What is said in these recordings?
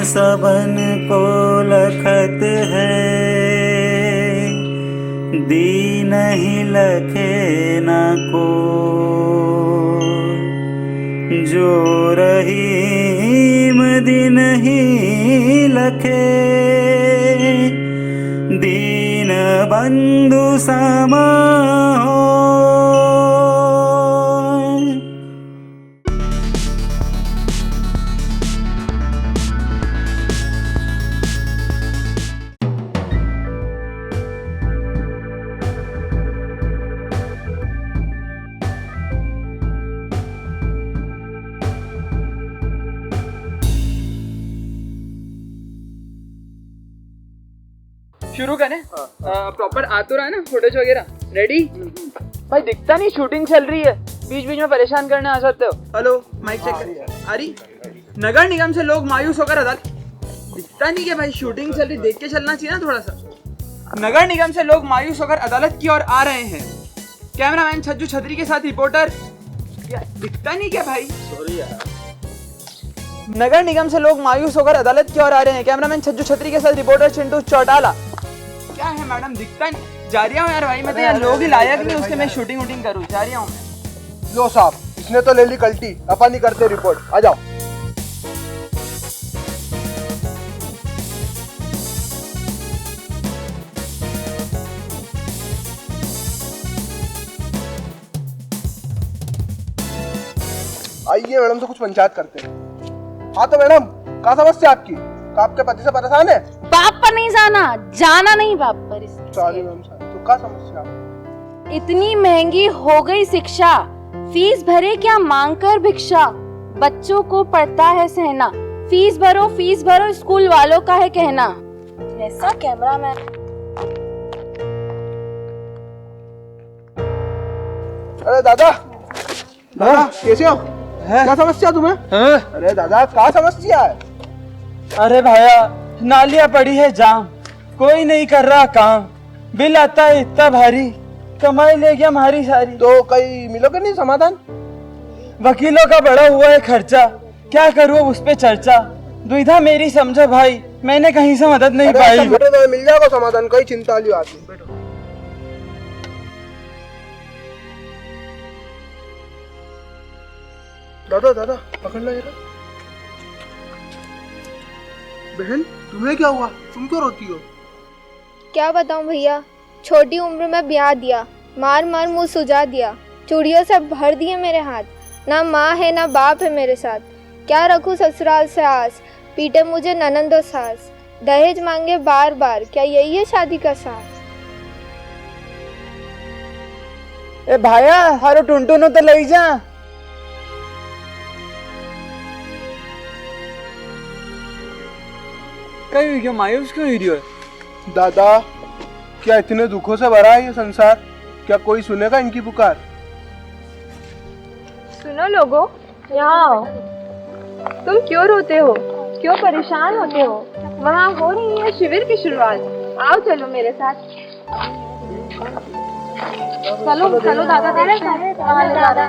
सबन को लखत है, दीन ही लखे न को। जो रहीम दिन ही लखे, दीन बंधु समा हो। शुरू करें? प्रॉपर आ तो रहा है ना फुटेज वगैरह? रेडी? भाई दिखता नहीं, शूटिंग चल रही है, बीच बीच में परेशान करने आ जाते हो। हेलो, माइक चेक कर। आ रही? नगर निगम से लोग मायूस होकर अदालत, दिखता नहीं क्या भाई, शूटिंग चल रही, देख के चलना चाहिए ना थोड़ा सा। नगर निगम से लोग मायूस होकर अदालत की ओर आ रहे हैं। कैमरामैन छज्जू छतरी के साथ रिपोर्टर, दिखता नहीं क्या भाई? सॉरी यार। नगर निगम से लोग मायूस होकर अदालत की ओर आ रहे हैं। कैमरामैन छज्जू छतरी के साथ रिपोर्टर चिंटू चौटाला। क्या है मैडम, दिखता नहीं? जा रहा हूँ यार भाई, मैं तो यार लोग ही लायक नहीं उसके मैं शूटिंग वूटिंग करूँ। जा रहा हूँ मैं। लो साहब, इसने तो ले ली कल्टी, अपन नहीं करते रिपोर्ट, आ जाओ। आइए मैडम, तो कुछ पंचायत करते हैं। हाँ तो मैडम, क्या समस्या आपकी? आपके पति से परेशान है? बाप पर नहीं जाना, जाना नहीं बाप पर। सॉरी मैम, तो क्या समस्या? इतनी महंगी हो गई शिक्षा, फीस भरे क्या मांग कर भिक्षा। बच्चों को पड़ता है सहना, फीस भरो स्कूल वालों का है कहना। ऐसा कैमरामैन। अरे दादा, कैसे हो? क्या समस्या तुम्हें? अरे दादा, क्या समस्या है? अरे भाया, नालियाँ पड़ी है जाम, कोई नहीं कर रहा काम, बिल आता है इतना भारी, कमाई ले गया हमारी सारी। तो कहीं मिलोगे नहीं समाधान? वकीलों का बड़ा हुआ है खर्चा, क्या करूँ उस पे चर्चा। दुविधा मेरी समझो भाई, मैंने कहीं से मदद नहीं पाई। बैठो तो मिल जाएगा समाधान, कोई चिंता वाली बात नहीं। बैठो। दादा दादा, पकड़ लो जरा। बहन, तुम्हें क्या हुआ? तुम क्यों रोती हो? क्या बताऊं भैया, छोटी उम्र में ब्याह दिया, मार मार मुंह सुजा दिया, चूड़ियों से भर दिए मेरे हाथ। ना माँ है ना बाप है मेरे साथ, क्या रखूं ससुराल से आस, पीटे मुझे ननंद और सास, दहेज मांगे बार बार, क्या यही है शादी का साथ? ए भाया, हारो टुनटुनो तो ले जा। कहीं क्यों मायूस क्यों हुई है? दादा, क्या इतने दुखों से भरा है ये संसार? क्या कोई सुनेगा इनकी पुकार? सुनो लोगों, यहाँ आओ। तुम क्यों रोते हो, क्यों परेशान होते हो? वहाँ हो रही है शिविर की शुरुआत, आओ चलो मेरे साथ। चलो चलो दादा दादा।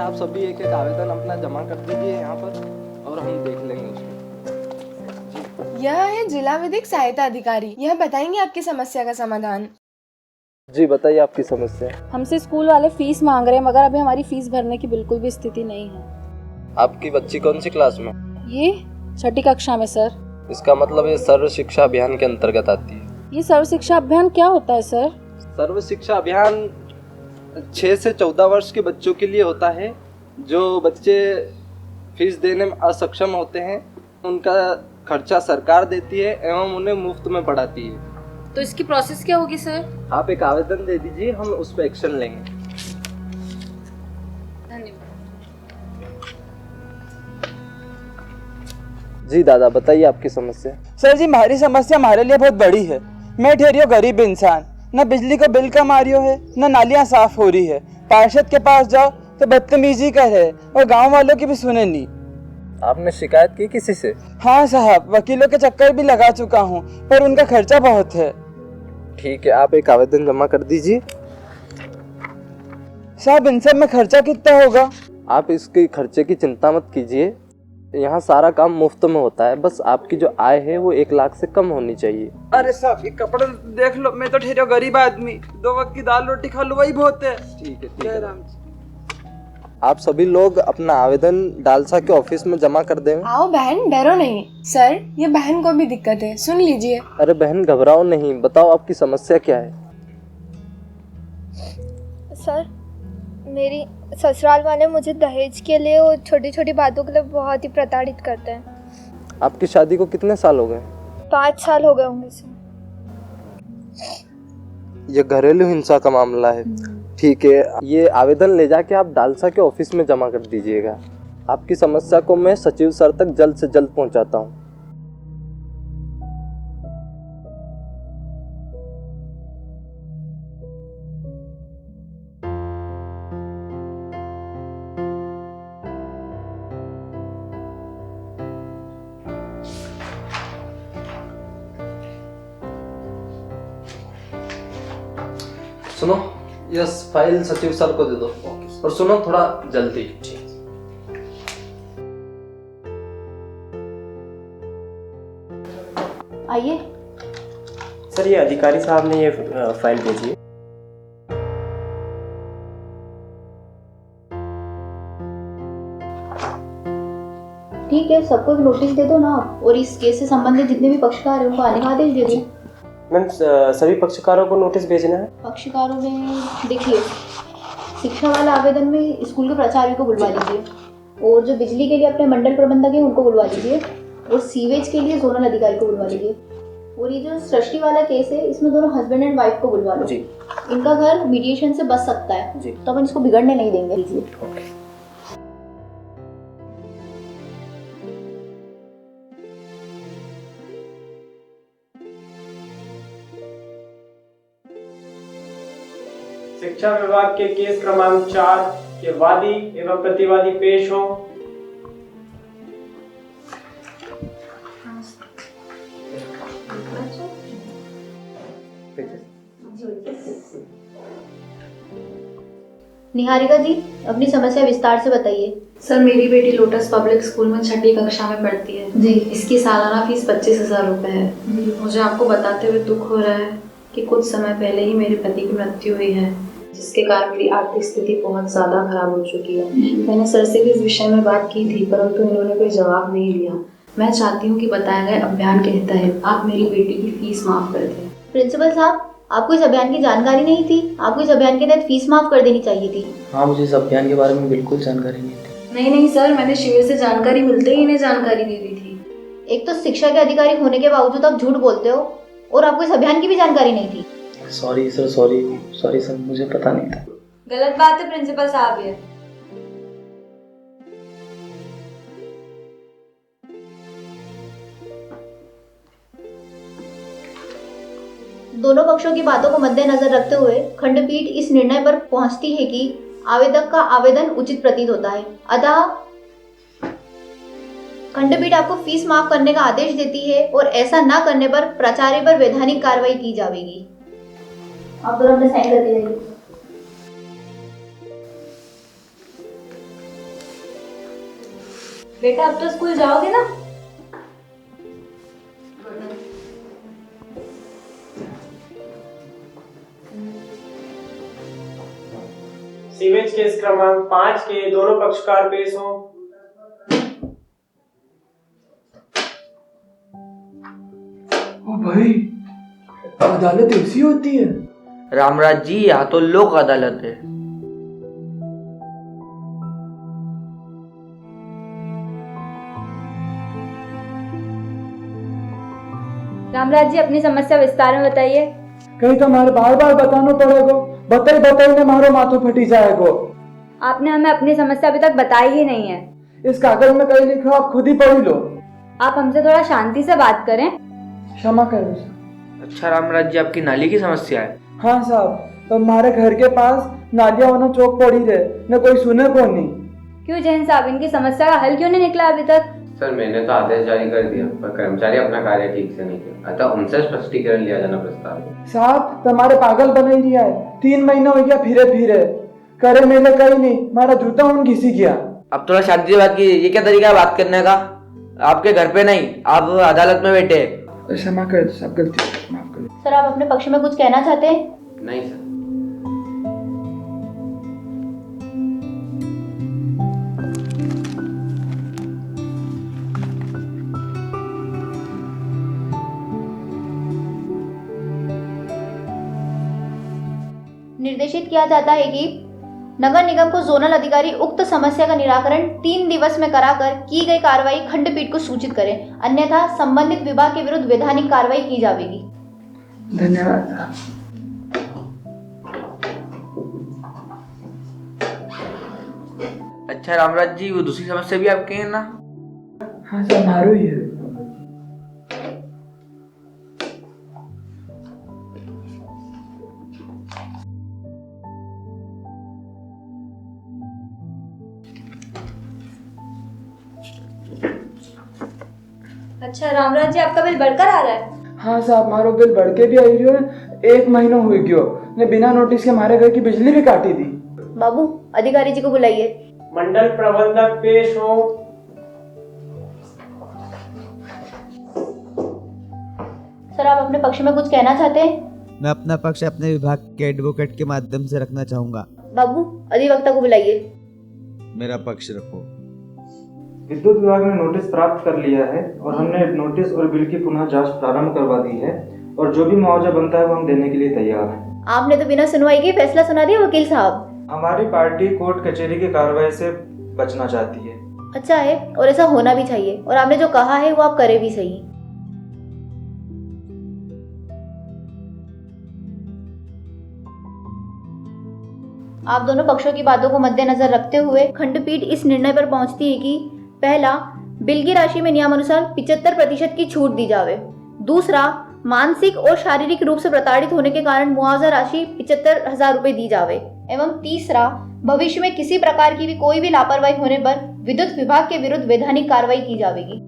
आप सभी एक एक आवेदन अपना जमा कर दीजिए यहाँ पर और हम देख लेंगे उसको। यह है जिला विधिक सहायता अधिकारी, यह बताएंगे आपकी समस्या का समाधान। जी बताइए आपकी समस्या। हमसे स्कूल वाले फीस मांग रहे हैं, मगर अभी हमारी फीस भरने की बिल्कुल भी स्थिति नहीं है। आपकी बच्ची कौन सी क्लास में? ये 6ठी कक्षा में सर। इसका मतलब ये सर्व शिक्षा अभियान के अंतर्गत आती है। ये सर्व शिक्षा अभियान क्या होता है सर? सर्व शिक्षा अभियान 6 से 14 वर्ष के बच्चों के लिए होता है। जो बच्चे फीस देने में असक्षम होते हैं, उनका खर्चा सरकार देती है एवं उन्हें मुफ्त में पढ़ाती है। तो इसकी प्रोसेस क्या होगी सर? आप एक आवेदन दे दीजिए, हम उस पर एक्शन लेंगे। धन्यवाद। जी दादा, बताइए आपकी समस्या। सर जी, हमारी समस्या हमारे लिए बहुत बड़ी है। मैं ठहरियो गरीब इंसान, न बिजली का बिल कम आ रही है, न नालियाँ साफ हो रही है। पार्षद के पास जाओ तो बदतमीजी कर है और गांव वालों की भी सुने नहीं। आपने शिकायत की किसी से? हाँ साहब, वकीलों के चक्कर भी लगा चुका हूँ, पर उनका खर्चा बहुत है। ठीक है, आप एक आवेदन जमा कर दीजिए। साहब, इन सब में खर्चा कितना होगा? आप इसके खर्चे की चिंता मत कीजिए, यहाँ सारा काम मुफ्त में होता है। बस आपकी जो आय है वो 1 लाख से कम होनी चाहिए। अरे साहब, ये कपड़े देख लो, मैं तो ठहरियो गरीब आदमी, 2 वक्त की दाल रोटी खा लो, वही बहुत है। ठीक है, ठीक जय है। राम जी। आप सभी लोग अपना आवेदन डालसा के ऑफिस में जमा कर दें। आओ बहन, डरो नहीं। सर, ये बहन को भी दिक्कत है, सुन लीजिए। अरे बहन, घबराओ नहीं, बताओ आपकी समस्या क्या है। सर, मेरी ससुराल वाले मुझे दहेज के लिए और छोटी छोटी बातों के लिए बहुत ही प्रताड़ित करते हैं। आपकी शादी को कितने साल हो गए? 5 साल हो गए होंगे सर। ये घरेलू हिंसा का मामला है। ठीक है, ये आवेदन ले जाके आप डालसा के ऑफिस में जमा कर दीजिएगा। आपकी समस्या को मैं सचिव सर तक जल्द से जल्द पहुंचाता हूं। सुनो, यस फाइल सचिव सर को दे दो। और सुनो, थोड़ा जल्दी। आइए। सर, ये अधिकारी साहब ने ये फाइल भेजी है। ठीक है, सबको नोटिस दे दो ना आप, और इस केस से संबंधित जितने भी पक्षकार हैं उनको आने का आदेश दे दो। मैम, सभी पक्षकारों को नोटिस भेजना है। पक्षकारों में देखिए, शिक्षा वाला आवेदन में स्कूल के प्राचार्य को बुलवा लीजिए, और जो बिजली के लिए अपने मंडल प्रबंधक है उनको बुलवा लीजिए, और सीवेज के लिए जोनल अधिकारी को बुलवा लीजिए। और ये जो सृष्टि वाला केस है, इसमें दोनों हस्बैंड एंड वाइफ को बुलवा लो। जी। इनका घर मीडिएशन से बच सकता है जी। तो अपन इसको बिगड़ने नहीं देंगे। लीजिए। शिक्षा विभाग के केस क्रमांक 4 के वादी एवं प्रतिवादी पेश हों। निहारिका जी, अपनी समस्या विस्तार से बताइए। सर, मेरी बेटी लोटस पब्लिक स्कूल में 6ठी कक्षा में पढ़ती है जी। इसकी सालाना फीस 25,000 रुपए है। मुझे आपको बताते हुए दुख हो रहा है कि कुछ समय पहले ही मेरे पति की मृत्यु हुई है, जिसके कारण मेरी आर्थिक स्थिति बहुत ज़्यादा खराब हो चुकी है। मैंने सर से भी इस विषय में बात की थी, परंतु इन्होंने कोई जवाब नहीं दिया। मैं चाहती हूँ कि बताए गए अभियान के तहत आप मेरी बेटी की फीस माफ़ कर दें। प्रिंसिपल साहब, आपको इस अभियान की जानकारी नहीं थी? आपको इस अभियान के तहत फीस माफ कर देनी चाहिए थी। हाँ, मुझे इस अभियान के बारे में बिल्कुल जानकारी नहीं थी। नहीं सर, मैंने शिविर से जानकारी मिलते ही इन्हें जानकारी दे दी थी। एक तो शिक्षा के अधिकारी होने के बावजूद आप झूठ बोलते हो, और आपको इस अभियान की भी जानकारी नहीं थी। सॉरी सर, मुझे पता नहीं था। गलत बात है प्रिंसिपल साहब ये। दोनों पक्षों की बातों को मद्देनजर रखते हुए खंडपीठ इस निर्णय पर पहुंचती है कि आवेदक का आवेदन उचित प्रतीत होता है। अतः खंडपीठ आपको फीस माफ करने का आदेश देती है, और ऐसा न करने पर प्राचार्य पर वैधानिक कार्रवाई की जाएगी। आप दोनों अपने साइन करके जाइए। बेटा, अब तो स्कूल जाओगे ना? सीवेज केस क्रमांक 5 के दोनों पक्षकार पेश हों। ओ भाई, अदालत ऐसी होती है? रामराज जी, यहाँ तो लोक अदालत है। रामराज जी अपनी समस्या विस्तार में बताइए। कहीं तो हमारे बार बार बताना पड़ेगा, बताई ने मारो माथो फटी जाएगो। आपने हमें अपनी समस्या अभी तक बताई ही नहीं है। इस कागज में कहीं लिखा, आप खुद ही पढ़ लो। आप हमसे थोड़ा शांति से बात करें। क्षमा करो साहब। अच्छा रामराज जी, आपकी नाली की समस्या है? हाँ साहब, तो हमारे घर के पास नालियां होना चौक पड़ी रहे, न कोई सुने को नहीं। क्यों जैन साहब, इनकी समस्या का हल क्यों नहीं निकला अभी तक? सर मैंने तो आदेश जारी कर दिया, पर कर्मचारी अपना कार्य ठीक से नहीं किया, अतः उनसे स्पष्टीकरण लिया जाना प्रस्ताव है। साहब तुम्हारे पागल बना ही दिया है, 3 महीना हो गया फिरे करे मेले कहीं नहीं, हमारा जूता उन घिसी गया। अब थोड़ा शांति से बात कीजिए। ये क्या तरीका है बात करने का? आपके घर पे नहीं, आप अदालत में बैठे। क्षमा कर दो साहब, गलती माफ कर दो। सर आप अपने पक्ष में कुछ कहना चाहते हैं? नहीं सर। निर्देशित किया जाता है कि नगर निगम को जोनल अधिकारी उक्त समस्या का निराकरण 3 दिवस में कराकर की गई कार्रवाई खंडपीठ को सूचित करें, अन्यथा संबंधित विभाग के विरुद्ध वैधानिक कार्रवाई की जाएगी। धन्यवाद। अच्छा रामराज जी, वो दूसरी समस्या भी आपके हैं ना? हाँ सर, हमारो ही है। अच्छा रामराज जी, आपका बिल बढ़कर आ रहा है? हाँ साहब, हमारो बिल बढ़ के भी आई रही है। 1 महीना हो गयो ने बिना नोटिस के हमारे घर की बिजली भी काटी दी। बाबू अधिकारी जी को बुलाइए। मंडल प्रबंधक पेश हो। सर आप अपने पक्ष में कुछ कहना चाहते हैं? मैं अपना पक्ष अपने विभाग के एडवोकेट के माध्यम से रखना चाहूंगा। बाबू अधिवक्ता को बुलाइए। मेरा पक्ष रखो। विद्युत विभाग ने नोटिस प्राप्त कर लिया है और हमने नोटिस और बिल की पुनः जांच प्रारंभ करवा दी है और जो भी मुआवजा बनता है वो हम देने के लिए तैयार हैं। आपने तो बिना सुनवाई के फैसला सुना दिया वकील साहब। हमारी पार्टी कोर्ट कचहरी की कार्रवाई से बचना चाहती है। अच्छा है, और ऐसा होना भी चाहिए, और आपने जो कहा है वो आप करे भी सही। आप दोनों पक्षों की बातों को मद्देनजर रखते हुए खंडपीठ इस निर्णय पर पहुंचती है कि पहला, बिल की राशि में नियमानुसार 75% की छूट दी जावे। दूसरा, मानसिक और शारीरिक रूप से प्रताड़ित होने के कारण मुआवजा राशि 75,000 रुपए दी जावे। एवं तीसरा, भविष्य में किसी प्रकार की भी कोई भी लापरवाही होने पर विद्युत विभाग के विरुद्ध वैधानिक कार्रवाई की जाएगी।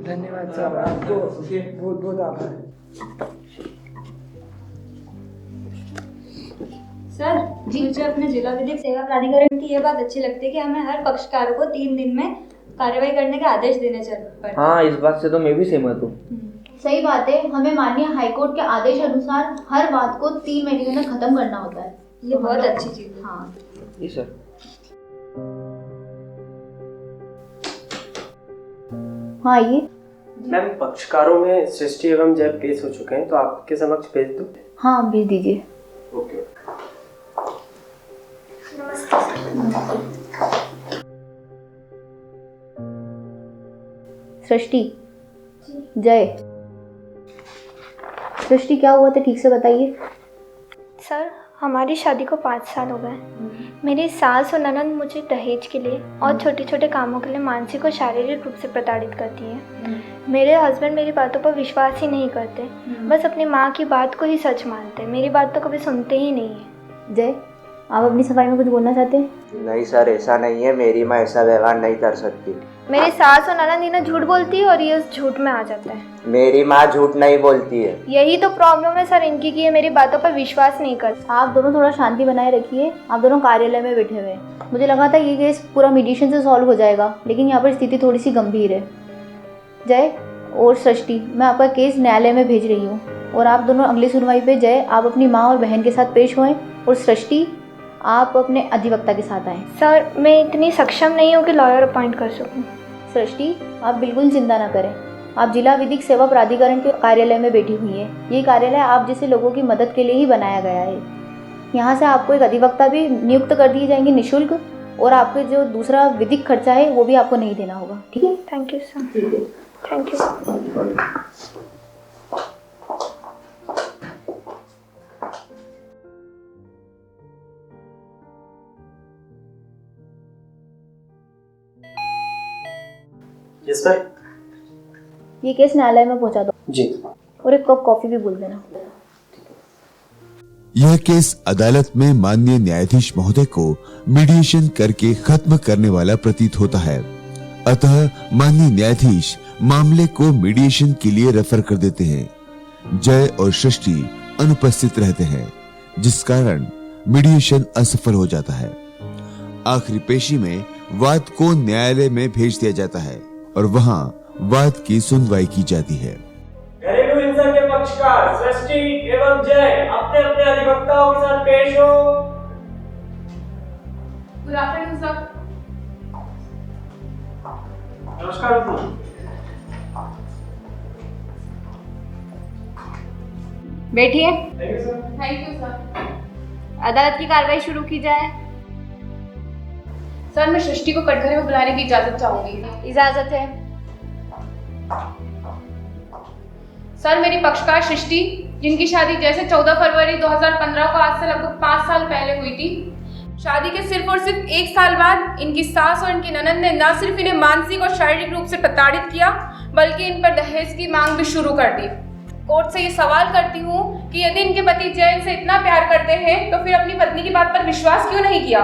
धन्यवाद साहब, आपको बहुत बहुत आभार। सर जी, मुझे अपने जिला विधिक सेवा प्राधिकरण की ये बात अच्छी लगती है कि हमें हर पक्षकार को 3 दिन में कार्रवाई करने के आदेश देने चाहिए। हाँ, इस बात से तो मैं भी सहमत हूँ। सही बात है, हमें माननीय हाईकोर्ट के आदेश अनुसार हर बात को 3 महीने में खत्म करना होता है। ये बहुत अच्छी चीज है। हाँ जी सर। हाँ आइए। मैम, पक्षकारों में सृष्टि एवं जय पेश हो चुके हैं, तो आपके समक्ष भेज दूं? हाँ भेज दीजिए। ओके। सृष्टि, जय। सृष्टि क्या हुआ था, ठीक से बताइए। सर हमारी शादी को 5 साल हो गए। मेरी सास और ननद मुझे दहेज के लिए और छोटे छोटे कामों के लिए मानसिक और शारीरिक रूप से प्रताड़ित करती है। मेरे हस्बैंड मेरी बातों पर विश्वास ही नहीं करते, बस अपनी माँ की बात को ही सच मानते, मेरी बात तो कभी सुनते ही नहीं है। जय, आप अपनी सफाई में कुछ बोलना चाहते हैं? नहीं सर, ऐसा नहीं है, मेरी माँ ऐसा व्यवहार नहीं कर सकती। मेरी सास और ननद इन्हें झूठ बोलती है और ये उस झूठ में आ जाता है। मेरी माँ झूठ नहीं बोलती है। यही तो प्रॉब्लम है सर इनकी कि ये मेरी बातों पर विश्वास नहीं करते। आप दोनों थोड़ा शांति बनाए रखिए। आप दोनों कार्यालय में बैठे हुए हैं। मुझे लगा था ये केस पूरा मीडिएशन से सॉल्व हो जाएगा, लेकिन यहाँ पर स्थिति थोड़ी सी गंभीर है। जय और सृष्टि, मैं आपका केस न्यायालय में भेज रही हूँ और आप दोनों अगली सुनवाई पे जय आप अपनी माँ और बहन के साथ पेश हुए और सृष्टि आप अपने अधिवक्ता के साथ आए। सर मैं इतनी सक्षम नहीं हूँ कि लॉयर अपॉइंट कर सकूँ। सृष्टि, आप बिल्कुल चिंता ना करें। आप जिला विधिक सेवा प्राधिकरण के कार्यालय में बैठी हुई हैं। ये कार्यालय आप जैसे लोगों की मदद के लिए ही बनाया गया है। यहाँ से आपको एक अधिवक्ता भी नियुक्त कर दिए जाएंगे निःशुल्क, और आपके जो दूसरा विधिक खर्चा है वो भी आपको नहीं देना होगा। ठीक है? Thank you sir. ठीक है, थैंक यू। Yes sir. ये केस न्यायालय में पहुंचा दो जी। और एक कप कॉफी भी बोल देना। यह केस अदालत में माननीय न्यायाधीश महोदय को मीडिएशन करके खत्म करने वाला प्रतीत होता है। अतः माननीय न्यायाधीश मामले को मीडिएशन के लिए रेफर कर देते हैं। जय और सृष्टि अनुपस्थित रहते हैं, जिस कारण मीडिएशन असफल हो जाता है। आखिरी पेशी में वाद को न्यायालय में भेज दिया जाता है और वहां वाद की सुनवाई की जाती है। घरेलू हिंसा के पक्षकार सृष्टि एवं जय अपने अपने अधिवक्ताओं के साथ पेश हो। Good afternoon sir. नमस्कार। बैठिए। Thank you sir. अदालत की कार्रवाई शुरू की जाए। सर मैं सृष्टि को कटघरे में बुलाने की इजाजत चाहूंगी। इजाजत है। सर मेरी पक्षकार सृष्टि, जिनकी शादी जैसे 14 फरवरी 2015 को आज से लगभग 5 साल पहले हुई थी, शादी के सिर्फ और सिर्फ 1 साल बाद इनकी सास और इनकी ननद ने न सिर्फ इन्हें मानसिक और शारीरिक रूप से प्रताड़ित किया, बल्कि इन पर दहेज की मांग भी शुरू कर दी। कोर्ट से ये सवाल करती हूँ कि यदि इनके पति जय इनसे इतना प्यार करते हैं तो फिर अपनी पत्नी की बात पर विश्वास क्यों नहीं किया?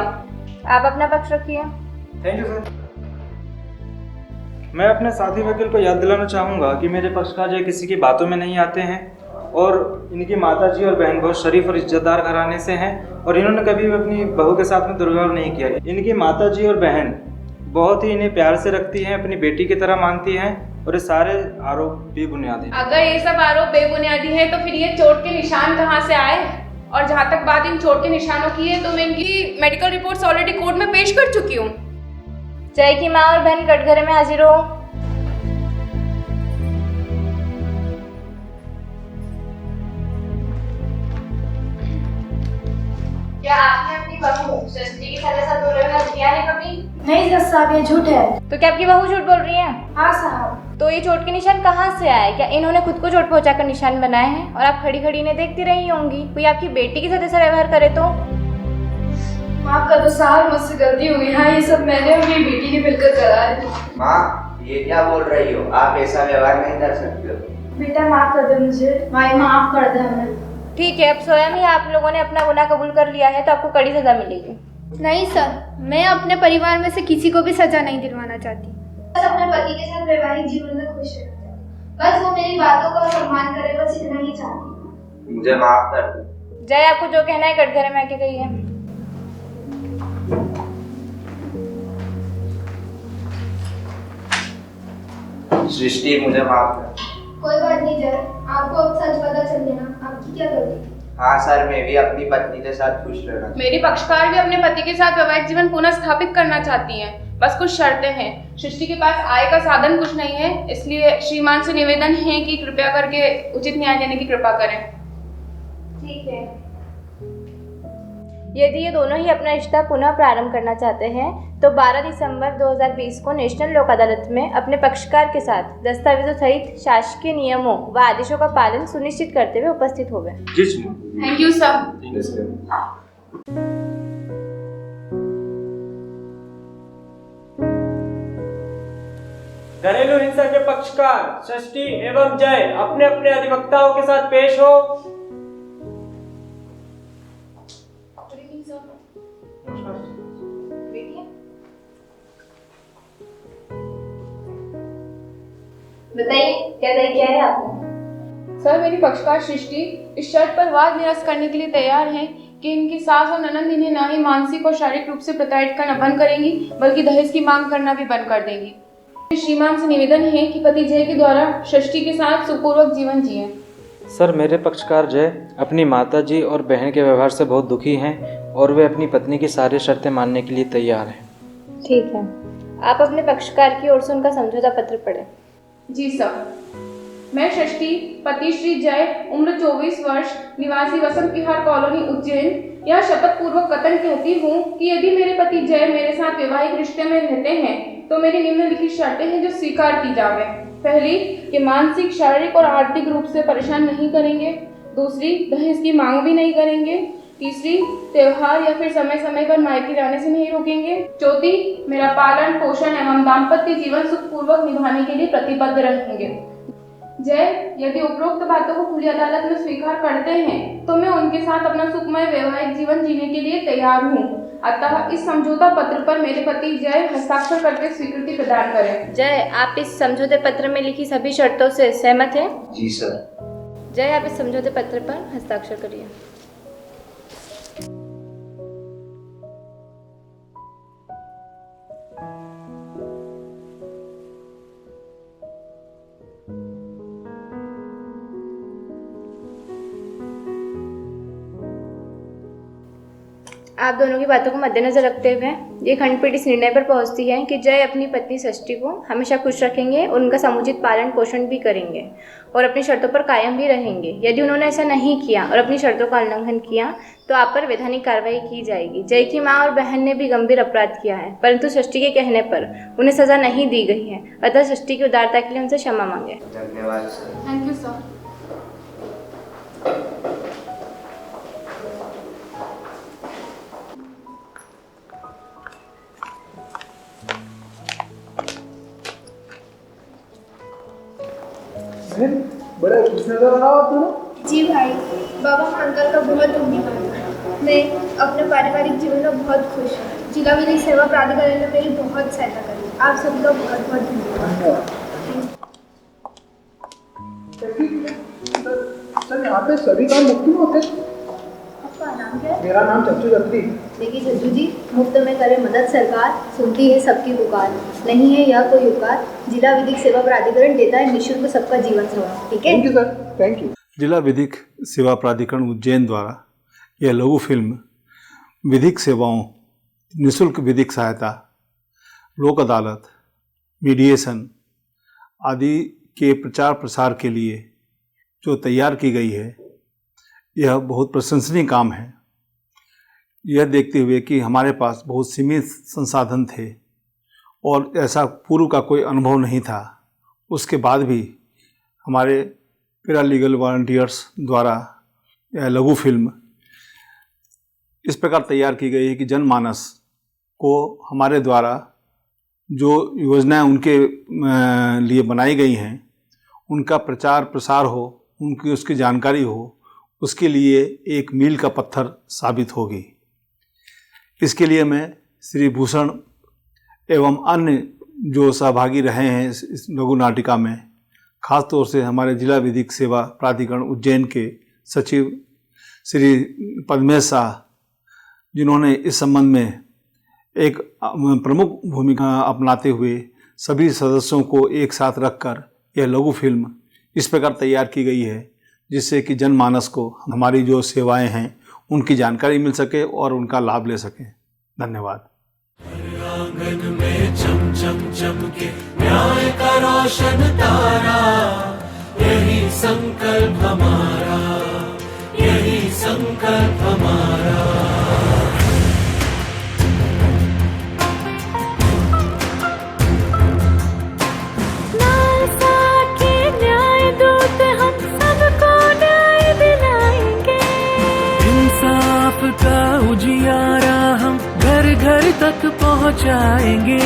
आप अपना पक्ष रखिए। Thank you sir. मैं अपने साथी वकील को याद दिलाना चाहूँगा कि मेरे पक्षकार जय किसी की बातों में नहीं आते हैं और इनकी माताजी और बहन बहुत शरीफ और इज्जतदार घराने से हैं और इन्होंने कभी भी अपनी बहू के साथ में दुर्व्यवहार नहीं किया। इनकी माताजी और बहन बहुत ही इन्हें प्यार से रखती हैं, अपनी बेटी की तरह मानती हैं और ये सारे आरोप बेबुनियादी हैं। अगर ये सब आरोप बेबुनियादी हैं तो फिर ये चोट के निशान कहाँ से आए? और जहाँ तक बात इन चोट के निशानों की है तो मैं इनकी मेडिकल रिपोर्ट्स ऑलरेडी कोर्ट में पेश कर चुकी हूँ। जय की माँ और बहन कटघरे में हाजिर हो। क्या आपने अपनी बहू सृष्टि के साथ दुर्व्यवहार किया है कभी? नहीं जज साहब, ये झूठ है। तो क्या आपकी बहू झूठ बोल रही है? हाँ साहब। तो ये चोट के निशान कहाँ से आए? क्या इन्होंने खुद को चोट पहुंचाकर निशान बनाए हैं और आप खड़ी खड़ी इन्हें देखती रही होंगी? कोई आपकी बेटी के साथ ऐसा व्यवहार करे तो? माफ कर दो साहब, मुझसे गलती हुई। हाँ ये सब मैंने और मेरी बेटी ने मिलकर करा है। माँ ये क्या बोल रही हो? आप ऐसा व्यवहार नहीं कर सकते हो। बेटा माफ कर दो मुझे। माँ माफ कर दे हमें। ठीक है, अब स्वयं ही आप लोगों ने अपना गुनाह कबूल कर लिया है तो आपको कड़ी सजा मिलेगी। नहीं सर, मैं अपने परिवार में से किसी को भी सजा नहीं दिलवाना चाहती। बस अपने पति के साथ वैवाहिक जीवन में खुश रहना चाहती। बस वो मेरी बातों का सम्मान करे, बस इतना ही चाहती। मुझे माफ कर दो। जय, आपको जो कहना है कटघरे में आके कहिए। सृष्टि मुझे माफ कर। कोई बात नहीं जय, आपको अब सच पता चल गया ना, आपकी क्या गलती? हाँ सर, मैं भी अपनी पत्नी के साथ खुश रहना। मेरी पक्षकार भी अपने पति के साथ वैवाहिक जीवन पुनः स्थापित करना चाहती हैं। बस कुछ शर्तें हैं। सृष्टि के पास आय का साधन कुछ नहीं है, इसलिए श्रीमान से निवेदन है कि कृपया करके उचित न्याय देने की कृपा करें। ठीक है। यदि ये दोनों ही अपना रिश्ता पुनः प्रारंभ करना चाहते हैं तो 12 दिसंबर 2020 को नेशनल लोक अदालत में अपने पक्षकार के साथ दस्तावेजों सहित शासकीय नियमों व आदेशों का पालन सुनिश्चित करते हुए उपस्थित हो गए। Thank you sir. घरेलू हिंसा के पक्षकार सृष्टि एवं जय अपने अपने अधिवक्ताओं के साथ पेश हो। बताइए क्या तय किया है आपने? सर मेरी पक्षकार सृष्टि इस शर्त पर वाद निरस्त करने के लिए तैयार हैं कि इनकी सास और ननंद इन्हें न ही मानसिक और शारीरिक रूप से प्रताड़ित करना बंद करेंगी, बल्कि दहेज की मांग करना भी बंद कर देंगी। श्रीमान से निवेदन है कि पति जय के द्वारा सृष्टि के साथ सुखपूर्वक जीवन जिए। सर, मेरे पक्षकार जय अपनी माताजी और बहन के व्यवहार से बहुत दुखी हैं और वे अपनी पत्नी की सारी शर्तें मानने के लिए तैयार हैं। ठीक है, आप अपने पक्षकार की ओर से उनका समझौता पत्र पढ़ें। जी सर। मैं सृष्टि, पति श्री जय, उम्र 24 वर्ष, निवासी वसंत विहार कॉलोनी उज्जैन, यह शपथ पूर्वक कथन कहती हूँ कि यदि मेरे पति जय मेरे साथ वैवाहिक रिश्ते में रहते हैं तो मेरी निम्नलिखित शर्तें हैं जो स्वीकार की जावे। पहली, कि मानसिक, शारीरिक और आर्थिक रूप से परेशान नहीं करेंगे। दूसरी, दहेज की मांग भी नहीं करेंगे। तीसरी, त्योहार या फिर समय समय पर मायके जाने से नहीं रोकेंगे। चौथी, मेरा पालन पोषण एवं दाम्पत्य जीवन सुखपूर्वक निभाने के लिए प्रतिबद्ध रहेंगे। जय, यदि उपरोक्त बातों को खुली अदालत में स्वीकार करते हैं तो मैं उनके साथ अपना सुखमय वैवाहिक जीवन जीने के लिए तैयार हूँ। अतः इस समझौता पत्र पर मेरे पति जय हस्ताक्षर करके स्वीकृति प्रदान करें। जय, आप इस समझौते पत्र में लिखी सभी शर्तों से सहमत हैं? जी सर। जय, आप इस समझौते पत्र पर हस्ताक्षर करिए। आप दोनों की बातों को मद्देनजर रखते हुए ये खंडपीठ इस निर्णय पर पहुंचती है कि जय अपनी पत्नी षष्ठी को हमेशा खुश रखेंगे और उनका समुचित पालन पोषण भी करेंगे और अपनी शर्तों पर कायम भी रहेंगे। यदि उन्होंने ऐसा नहीं किया और अपनी शर्तों का उल्लंघन किया तो आप पर वैधानिक कार्रवाई की जाएगी। जय की माँ और बहन ने भी गंभीर अपराध किया है, परंतु षष्ठी के कहने पर उन्हें सजा नहीं दी गई है, अतः षष्ठी की उदारता के लिए उनसे क्षमा मांगे। धन्यवाद सर। Thank you sir. बड़ा खुश नजर आ रहा हो तुम। जी भाई, बाबा अंकल का बहुत धन्यवाद। मैं अपने पारिवारिक जीवन में बहुत खुश हूँ। जिला विधिक सेवा प्राधिकरण ने मेरी बहुत सहायता करी। आप सभी का बहुत बहुत धन्यवाद। सर, यहाँ पे सभी काम मुफ्त में होते हैं? आपका नाम क्या है? मेरा नाम चच्चू जत्ती। देखिए जज्जू जी, मुफ्त में करे मदद सरकार, सुनती है सबकी पुकार, नहीं है यह कोई उपकार, जिला विधिक सेवा प्राधिकरण देता है निःशुल्क सबका जीवन सेवा। ठीक है, thank you sir, thank you. जिला विधिक सेवा प्राधिकरण उज्जैन द्वारा यह लघु फिल्म विधिक सेवाओं, निःशुल्क विधिक सहायता, लोक अदालत, मीडिएशन आदि के प्रचार प्रसार के लिए जो तैयार की गई है, यह बहुत प्रशंसनीय काम है। यह देखते हुए कि हमारे पास बहुत सीमित संसाधन थे और ऐसा पूर्व का कोई अनुभव नहीं था, उसके बाद भी हमारे पैरालीगल वॉलंटियर्स द्वारा यह लघु फिल्म इस प्रकार तैयार की गई है कि जनमानस को हमारे द्वारा जो योजनाएं उनके लिए बनाई गई हैं उनका प्रचार प्रसार हो, उनकी उसकी जानकारी हो, उसके लिए एक मील का पत्थर साबित होगी। इसके लिए मैं श्री भूषण एवं अन्य जो सहभागी रहे हैं इस लघु नाटिका में, खास तौर से हमारे जिला विधिक सेवा प्राधिकरण उज्जैन के सचिव श्री पद्मेश शाह, जिन्होंने इस संबंध में एक प्रमुख भूमिका अपनाते हुए सभी सदस्यों को एक साथ रखकर यह लघु फिल्म इस प्रकार तैयार की गई है जिससे कि जनमानस को हमारी जो सेवाएं हैं उनकी जानकारी मिल सके और उनका लाभ ले सकें। धन्यवाद। आंगन में चम चम चमके न्याय का रोशन तारा, यही संकल्प हमारा, यही संकल्प हमारा। उजियारा हम घर घर तक पहुँचाएंगे।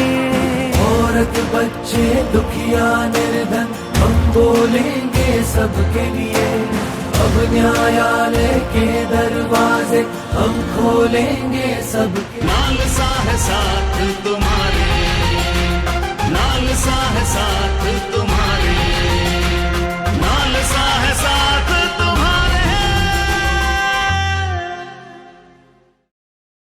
औरत बच्चे दुखिया निर्धन हम बोलेंगे सबके लिए। अब न्यायालय के दरवाजे हम खोलेंगे सबके। नालसा है साथ तुम्हारे, नालसा है साथ तुम्हारे।